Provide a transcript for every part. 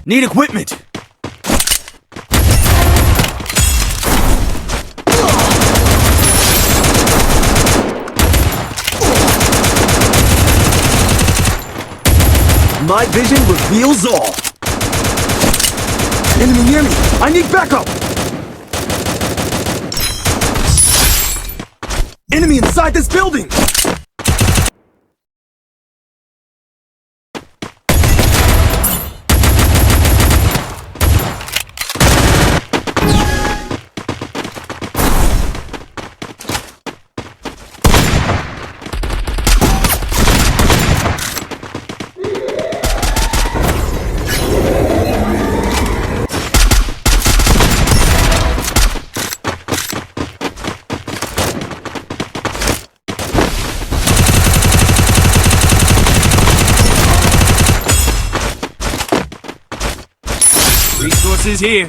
Need equipment! My vision reveals all! Enemy near me! I need backup! Enemy inside this building! Resources here.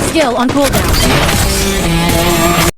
Skill on cooldown.